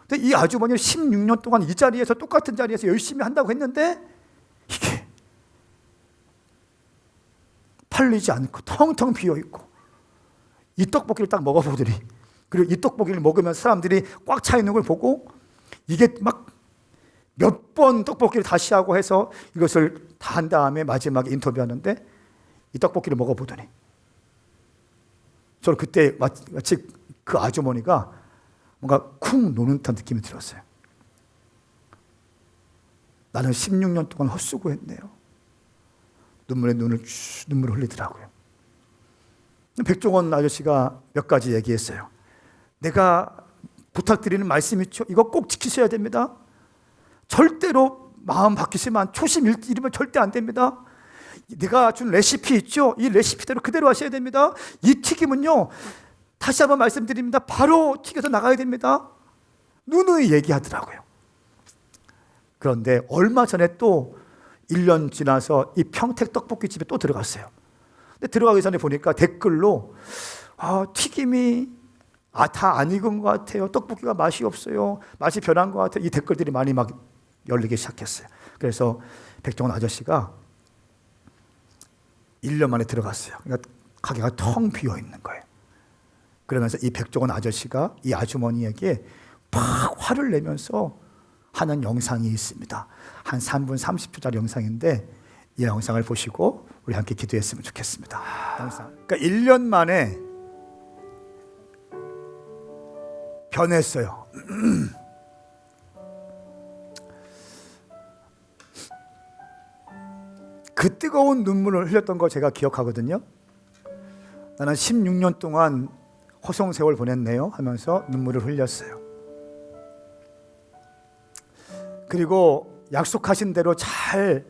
근데 이 아주머니는 16년 동안 이 자리에서 똑같은 자리에서 열심히 한다고 했는데 이게 팔리지 않고 텅텅 비어있고, 이 떡볶이를 딱 먹어보더니, 그리고 이 떡볶이를 먹으면 사람들이 꽉 차 있는 걸 보고 이게 막 몇 번 떡볶이를 다시 하고 해서 이것을 다 한 다음에 마지막에 인터뷰하는데 이 떡볶이를 먹어보더니 저는 그때 마치 그 아주머니가 뭔가 쿵 노는 듯한 느낌이 들었어요. 나는 16년 동안 헛수고했네요. 눈물을 흘리더라고요. 백종원 아저씨가 몇 가지 얘기했어요. 내가 부탁드리는 말씀 있죠? 이거 꼭 지키셔야 됩니다. 절대로 마음 바뀌시면 초심 잃으면 절대 안 됩니다. 내가 준 레시피 있죠? 이 레시피대로 그대로 하셔야 됩니다. 이 튀김은요, 다시 한번 말씀드립니다. 바로 튀겨서 나가야 됩니다. 누누이 얘기하더라고요. 그런데 얼마 전에 또 1년 지나서 이 평택 떡볶이집에 또 들어갔어요. 근데 들어가기 전에 보니까 댓글로 튀김이 다 안 익은 것 같아요. 떡볶이가 맛이 없어요. 맛이 변한 것 같아요. 이 댓글들이 많이 막 열리기 시작했어요. 그래서 백종원 아저씨가 1년 만에 들어갔어요. 그러니까 가게가 텅 비어 있는 거예요. 그러면서 이 백종원 아저씨가 이 아주머니에게 막 화를 내면서 하는 영상이 있습니다. 한 3분 30초짜리 영상인데 이 영상을 보시고 우리 함께 기도했으면 좋겠습니다. 그러니까 1년 만에 변했어요. 그 뜨거운 눈물을 흘렸던 걸 제가 기억하거든요. 나는 16년 동안 허송세월 보냈네요 하면서 눈물을 흘렸어요. 그리고 약속하신 대로 잘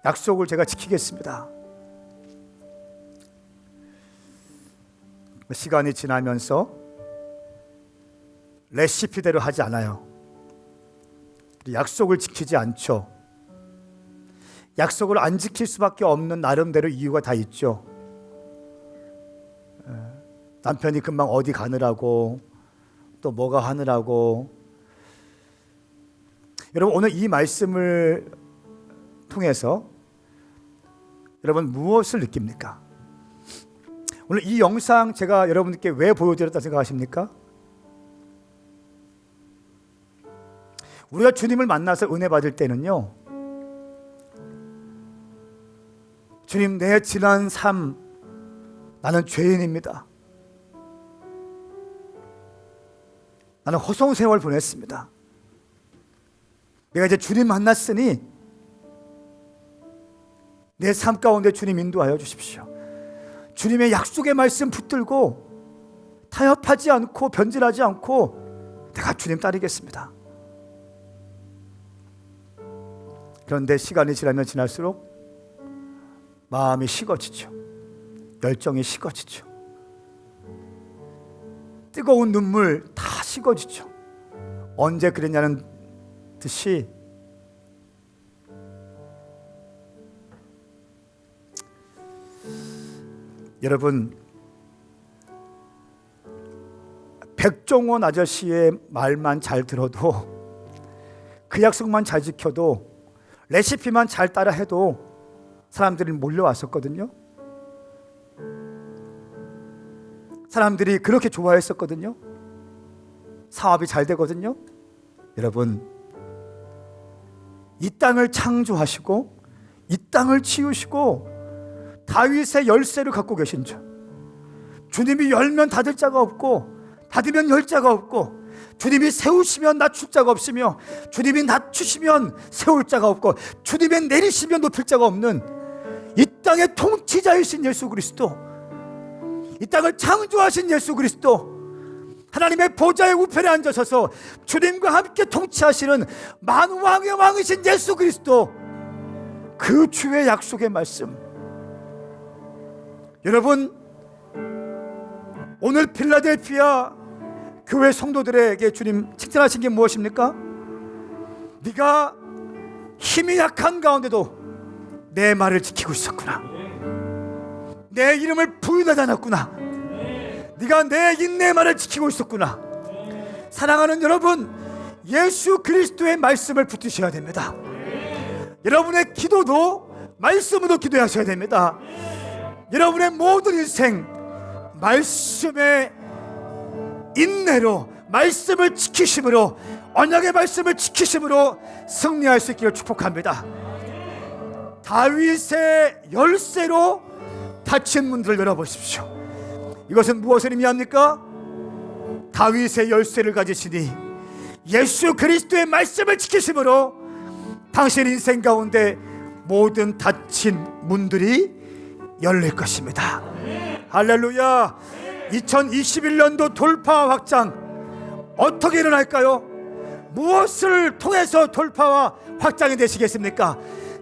약속을 제가 지키겠습니다. 시간이 지나면서 레시피대로 하지 않아요. 약속을 지키지 않죠. 약속을 안 지킬 수밖에 없는 나름대로 이유가 다 있죠. 남편이 금방 어디 가느라고, 또 뭐가 하느라고. 여러분, 오늘 이 말씀을 통해서 여러분 무엇을 느낍니까? 오늘 이 영상 제가 여러분께 왜 보여드렸다 생각하십니까? 우리가 주님을 만나서 은혜 받을 때는요, 주님, 내 지난 삶, 나는 죄인입니다. 나는 허송세월 보냈습니다. 내가 이제 주님 만났으니 내 삶 가운데 주님 인도하여 주십시오. 주님의 약속의 말씀 붙들고 타협하지 않고 변질하지 않고 내가 주님 따르겠습니다. 그런데 시간이 지나면 지날수록 마음이 식어지죠. 열정이 식어지죠. 뜨거운 눈물 다 식어지죠. 언제 그랬냐는 듯이 여러분, 백종원 아저씨의 말만 잘 들어도, 그 약속만 잘 지켜도, 레시피만 잘 따라 해도 사람들이 몰려왔었거든요. 사람들이 그렇게 좋아했었거든요. 사업이 잘 되거든요. 여러분, 이 땅을 창조하시고 이 땅을 치우시고 다윗의 열쇠를 갖고 계신 주, 주님이 열면 닫을 자가 없고 닫으면 열 자가 없고, 주님이 세우시면 낮출 자가 없으며 주님이 낮추시면 세울 자가 없고 주님이 내리시면 높일 자가 없는 이 땅의 통치자이신 예수 그리스도, 이 땅을 창조하신 예수 그리스도, 하나님의 보좌의 우편에 앉으셔서 주님과 함께 통치하시는 만왕의 왕이신 예수 그리스도, 그 주의 약속의 말씀. 여러분, 오늘 필라델피아 교회 성도들에게 주님 칭찬하신 게 무엇입니까? 네가 힘이 약한 가운데도 내 말을 지키고 있었구나. 내 이름을 부인하지 않았구나. 네가 내 인내의 말을 지키고 있었구나. 사랑하는 여러분, 예수 그리스도의 말씀을 붙드셔야 됩니다. 여러분의 기도도 말씀으로 기도하셔야 됩니다. 여러분의 모든 인생 말씀의 인내로, 말씀을 지키심으로, 언약의 말씀을 지키심으로 승리할 수 있기를 축복합니다. 다윗의 열쇠로 닫힌 문들을 열어보십시오. 이것은 무엇을 의미합니까? 다윗의 열쇠를 가지시니 예수 그리스도의 말씀을 지키심으로 당신 인생 가운데 모든 닫힌 문들이 열릴 것입니다. 할렐루야. 2021년도 돌파와 확장 어떻게 일어날까요? 무엇을 통해서 돌파와 확장이 되시겠습니까?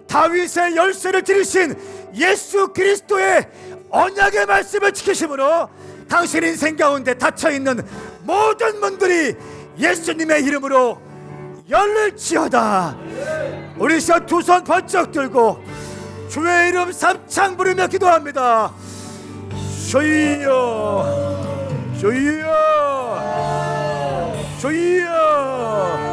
다윗의 열쇠를 들으신 예수 그리스도의 언약의 말씀을 지키심으로 당신 인생 가운데 닫혀있는 모든 문들이 예수님의 이름으로 열릴지어다. 우리 시간 두 손 번쩍 들고 주의 이름 삼창 부르며 기도합니다. 주여, 주여, 주여.